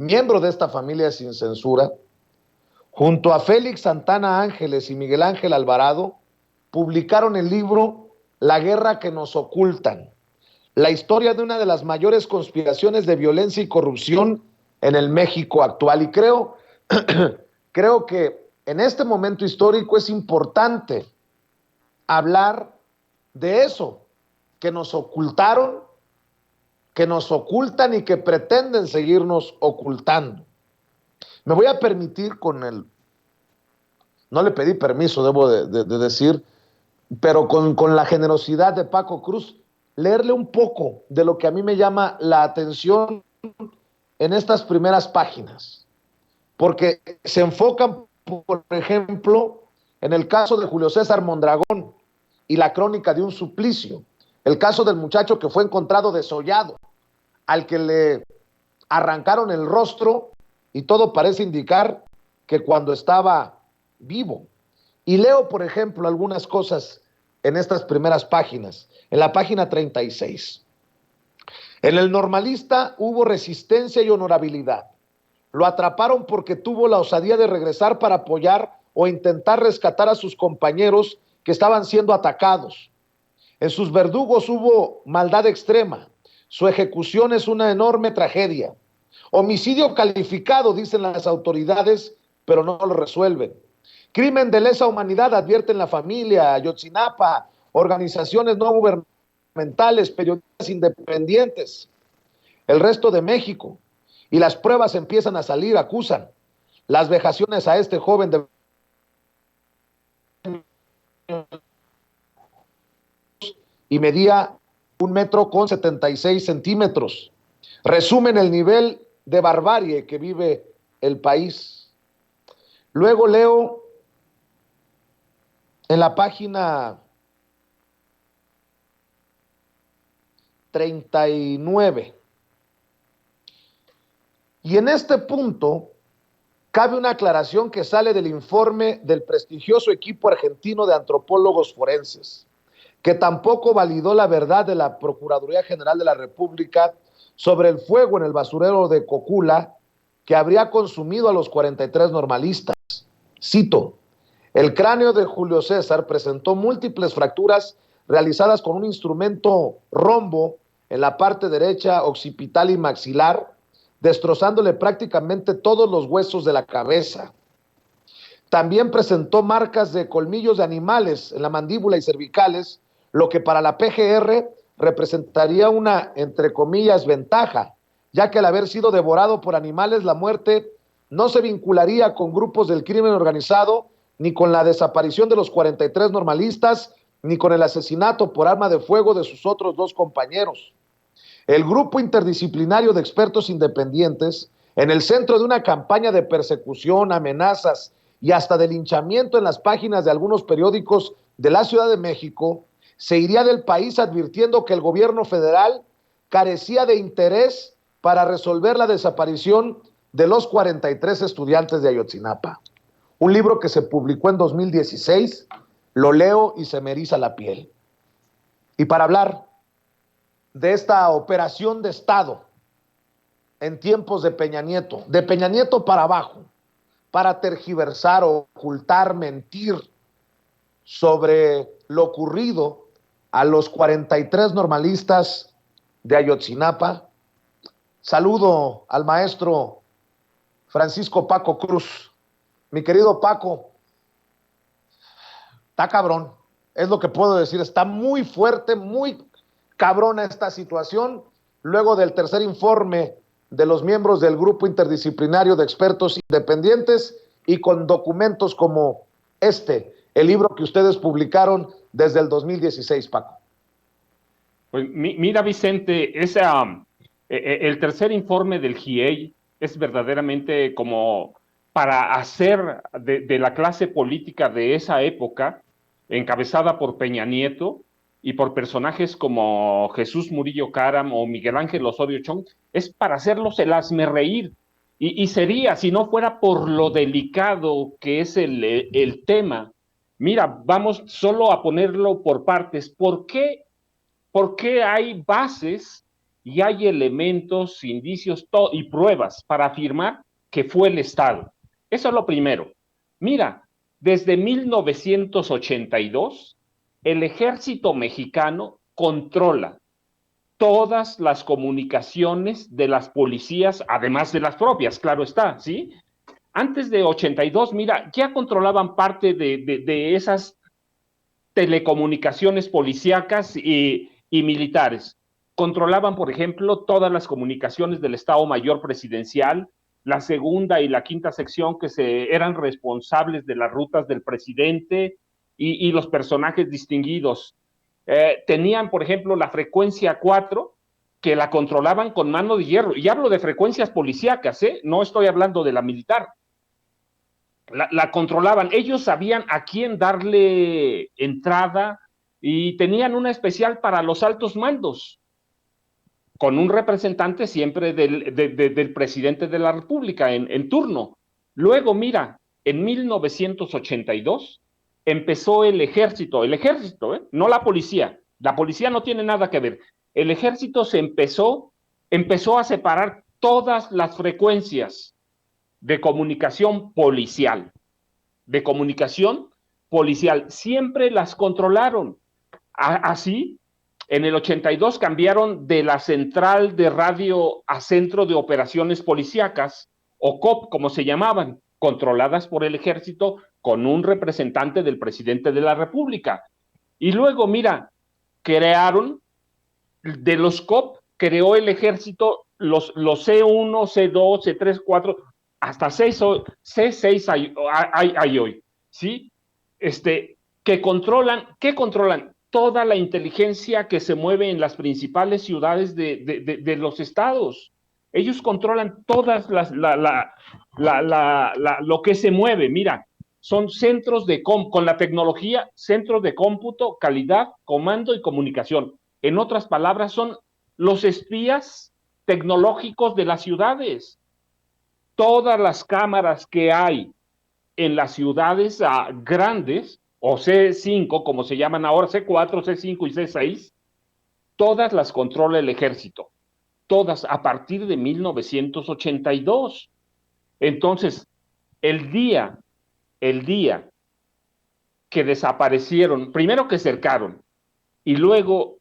miembro de esta familia sin censura, junto a Félix Santana Ángeles y Miguel Ángel Alvarado, publicaron el libro La guerra que nos ocultan, la historia de una de las mayores conspiraciones de violencia y corrupción en el México actual. Y creo que en este momento histórico es importante hablar de eso, que nos ocultaron, que nos ocultan y que pretenden seguirnos ocultando. Me voy a permitir no le pedí permiso, debo de decir, pero con la generosidad de Paco Cruz, leerle un poco de lo que a mí me llama la atención en estas primeras páginas, porque se enfocan, por ejemplo, en el caso de Julio César Mondragón y la crónica de un suplicio, el caso del muchacho que fue encontrado desollado, al que le arrancaron el rostro y todo parece indicar que cuando estaba vivo. Y leo, por ejemplo, algunas cosas en estas primeras páginas. En la página 36. En el Normalista hubo resistencia y honorabilidad. Lo atraparon porque tuvo la osadía de regresar para apoyar o intentar rescatar a sus compañeros que estaban siendo atacados. En sus verdugos hubo maldad extrema. Su ejecución es una enorme tragedia. Homicidio calificado, dicen las autoridades, pero no lo resuelven. Crimen de lesa humanidad, advierten la familia, Ayotzinapa, organizaciones no gubernamentales, periodistas independientes, el resto de México. Y las pruebas empiezan a salir, acusan las vejaciones a este joven de y medía 1,76 metros. Resumen el nivel de barbarie que vive el país. Luego leo en la página 39. Y en este punto cabe una aclaración que sale del informe del prestigioso equipo argentino de antropólogos forenses, que tampoco validó la verdad de la Procuraduría General de la República sobre el fuego en el basurero de Cocula que habría consumido a los 43 normalistas. Cito, el cráneo de Julio César presentó múltiples fracturas realizadas con un instrumento rombo en la parte derecha, occipital y maxilar, destrozándole prácticamente todos los huesos de la cabeza. También presentó marcas de colmillos de animales en la mandíbula y cervicales, lo que para la PGR representaría una, entre comillas, ventaja, ya que al haber sido devorado por animales, la muerte no se vincularía con grupos del crimen organizado, ni con la desaparición de los 43 normalistas, ni con el asesinato por arma de fuego de sus otros dos compañeros. El grupo interdisciplinario de expertos independientes, en el centro de una campaña de persecución, amenazas y hasta de linchamiento en las páginas de algunos periódicos de la Ciudad de México, se iría del país advirtiendo que el gobierno federal carecía de interés para resolver la desaparición de los 43 estudiantes de Ayotzinapa. Un libro que se publicó en 2016, lo leo y se me eriza la piel. Y para hablar de esta operación de Estado en tiempos de Peña Nieto para abajo, para tergiversar, ocultar, mentir sobre lo ocurrido a los 43 normalistas de Ayotzinapa. Saludo al maestro Francisco Paco Cruz. Mi querido Paco, está cabrón, es lo que puedo decir, está muy fuerte, muy cabrona esta situación, luego del tercer informe de los miembros del grupo interdisciplinario de expertos independientes y con documentos como el libro que ustedes publicaron desde el 2016, Paco. Pues mira, Vicente, el tercer informe del GIEI es verdaderamente como para hacer de la clase política de esa época, encabezada por Peña Nieto y por personajes como Jesús Murillo Caram o Miguel Ángel Osorio Chong, es para hacerlos el hazmerreír. Y sería, si no fuera por lo delicado que es el tema, mira, vamos solo a ponerlo por partes. ¿Por qué hay bases y hay elementos, indicios y pruebas para afirmar que fue el Estado. Eso es lo primero. Mira, desde 1982, el ejército mexicano controla todas las comunicaciones de las policías, además de las propias, claro está, ¿sí? Antes de 82, mira, ya controlaban parte de esas telecomunicaciones policíacas y militares. Controlaban, por ejemplo, todas las comunicaciones del Estado Mayor Presidencial, la segunda y la quinta sección que eran responsables de las rutas del presidente y los personajes distinguidos. Tenían, por ejemplo, la frecuencia 4, que la controlaban con mano de hierro. Y hablo de frecuencias policíacas, no estoy hablando de la militar. La controlaban. Ellos sabían a quién darle entrada y tenían una especial para los altos mandos, con un representante siempre del presidente de la República en turno. Luego, mira, en 1982 empezó el ejército, no la policía. La policía no tiene nada que ver. El ejército empezó a separar todas las frecuencias de comunicación policial, siempre las controlaron. Así, en el 82 cambiaron de la central de radio a centro de operaciones policíacas, o COP, como se llamaban, controladas por el ejército con un representante del presidente de la República. Y luego, mira, crearon, de los COP, creó el ejército los C1, C2, C3, 4, hasta C6 hay hoy, ¿sí? ¿Qué controlan? Toda la inteligencia que se mueve en las principales ciudades de los estados. Ellos controlan todas lo que se mueve. Mira, son centros con la tecnología, centros de cómputo, calidad, comando y comunicación. En otras palabras, son los espías tecnológicos de las ciudades. Todas las cámaras que hay en las ciudades grandes, o C5, como se llaman ahora, C4, C5 y C6, todas las controla el ejército. Todas a partir de 1982. Entonces, el día que desaparecieron, primero que cercaron y luego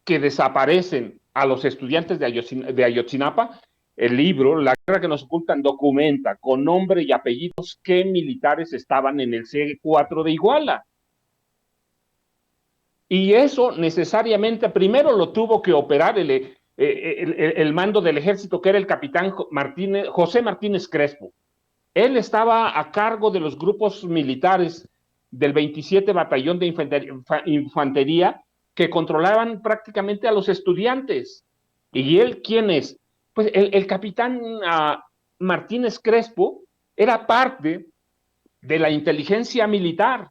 que desaparecen a los estudiantes de Ayotzinapa, el libro, La guerra que nos ocultan, documenta con nombre y apellidos qué militares estaban en el C4 de Iguala. Y eso necesariamente, primero lo tuvo que operar el mando del ejército, que era el capitán José Martínez Crespo. Él estaba a cargo de los grupos militares del 27 Batallón de Infantería que controlaban prácticamente a los estudiantes. ¿Y él quién es? Pues el capitán Martínez Crespo era parte de la inteligencia militar.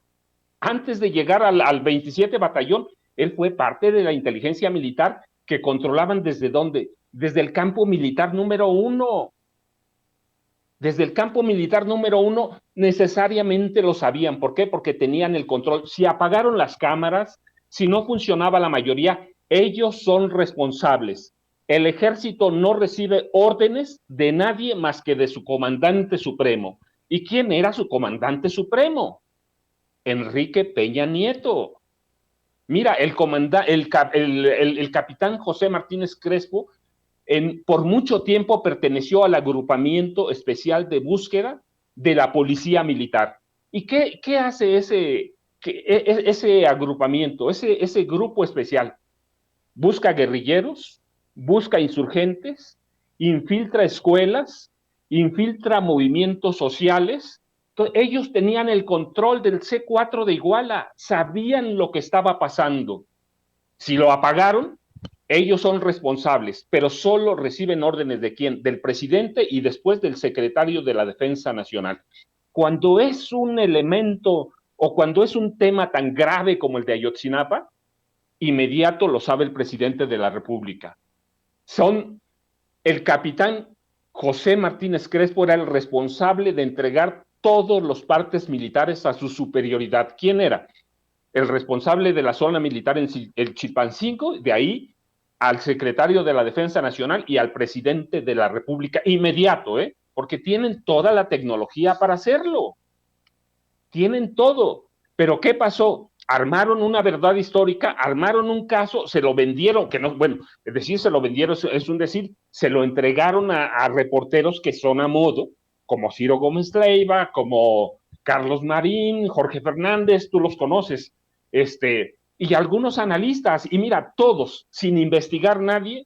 Antes de llegar al 27 Batallón, él fue parte de la inteligencia militar que controlaban ¿desde dónde? Desde el campo militar número 1. Desde el campo militar número 1 necesariamente lo sabían. ¿Por qué? Porque tenían el control. Si apagaron las cámaras, si no funcionaba la mayoría, ellos son responsables. El ejército no recibe órdenes de nadie más que de su comandante supremo. ¿Y quién era su comandante supremo? Enrique Peña Nieto. Mira, el capitán José Martínez Crespo por mucho tiempo perteneció al agrupamiento especial de búsqueda de la policía militar. ¿Y qué hace ese agrupamiento, ese grupo especial? Busca guerrilleros, busca insurgentes, infiltra escuelas, infiltra movimientos sociales. Entonces, ellos tenían el control del C4 de Iguala, sabían lo que estaba pasando. Si lo apagaron, ellos son responsables, pero solo reciben órdenes ¿de quién? Del presidente y después del secretario de la Defensa Nacional. Cuando es un elemento o cuando es un tema tan grave como el de Ayotzinapa, inmediato lo sabe el presidente de la República. El capitán José Martínez Crespo era el responsable de entregar todos los partes militares a su superioridad. ¿Quién era? El responsable de la zona militar en el Chilpancingo, de ahí al secretario de la Defensa Nacional y al presidente de la República inmediato, porque tienen toda la tecnología para hacerlo, tienen todo. Pero ¿qué pasó? Armaron una verdad histórica, armaron un caso, se lo vendieron, que no, bueno, es decir, se lo vendieron, es un decir, se lo entregaron a reporteros que son a modo, como Ciro Gómez Leiva, como Carlos Marín, Jorge Fernández, tú los conoces, y algunos analistas, y mira, todos, sin investigar nadie,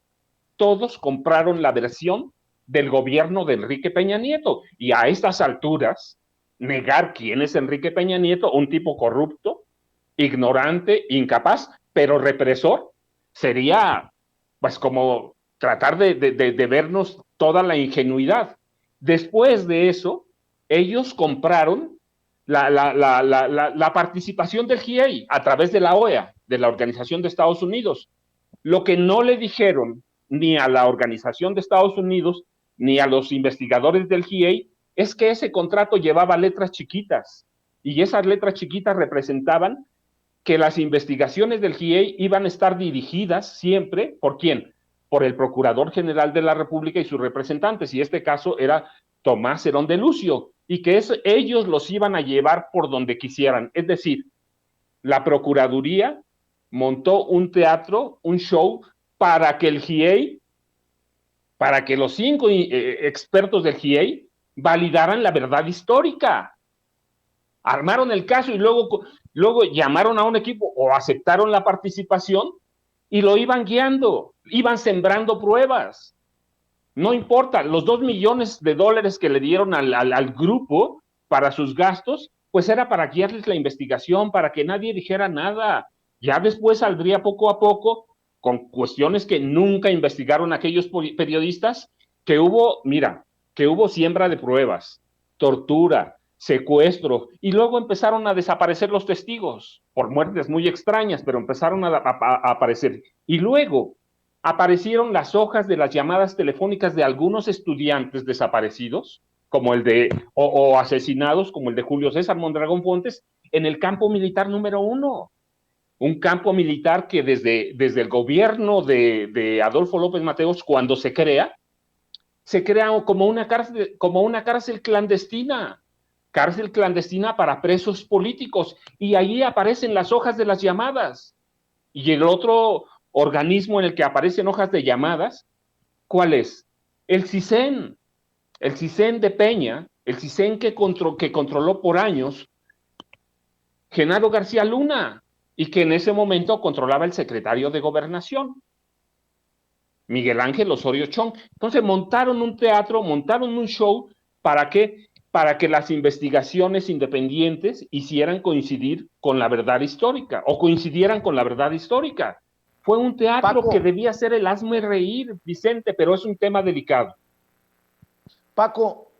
todos compraron la versión del gobierno de Enrique Peña Nieto, y a estas alturas, negar quién es Enrique Peña Nieto, un tipo corrupto, ignorante, incapaz, pero represor, sería pues como tratar de vernos toda la ingenuidad. Después de eso, ellos compraron la participación del GIEI a través de la OEA, de la Organización de Estados Unidos. Lo que no le dijeron ni a la Organización de Estados Unidos ni a los investigadores del GIEI es que ese contrato llevaba letras chiquitas y esas letras chiquitas representaban que las investigaciones del GIEI iban a estar dirigidas siempre, ¿por quién? Por el Procurador General de la República y sus representantes, y este caso era Tomás Herón de Lucio, y que ellos los iban a llevar por donde quisieran. Es decir, la Procuraduría montó un teatro, un show, para que el GIEI, para que los 5 expertos del GIEI validaran la verdad histórica. Armaron el caso y luego llamaron a un equipo o aceptaron la participación y lo iban guiando, iban sembrando pruebas. No importa, los $2 millones que le dieron al grupo para sus gastos, pues era para guiarles la investigación, para que nadie dijera nada. Ya después saldría poco a poco con cuestiones que nunca investigaron aquellos periodistas, que hubo siembra de pruebas, tortura, secuestro, y luego empezaron a desaparecer los testigos, por muertes muy extrañas, pero empezaron a aparecer. Y luego aparecieron las hojas de las llamadas telefónicas de algunos estudiantes desaparecidos, como o asesinados, como el de Julio César Mondragón Fontes, en el campo militar número 1. Un campo militar que desde el gobierno de Adolfo López Mateos, cuando se crea como una cárcel clandestina para presos políticos, y ahí aparecen las hojas de las llamadas. Y el otro organismo en el que aparecen hojas de llamadas, ¿cuál es? El CISEN de Peña, el CISEN que controló por años Genaro García Luna, y que en ese momento controlaba el secretario de Gobernación, Miguel Ángel Osorio Chong. Entonces montaron un teatro, montaron un show, ¿para qué? Para que las investigaciones independientes hicieran coincidir con la verdad histórica, o coincidieran con la verdad histórica. Fue un teatro, Paco, que debía ser el hazme reír, Vicente, pero es un tema delicado. Paco,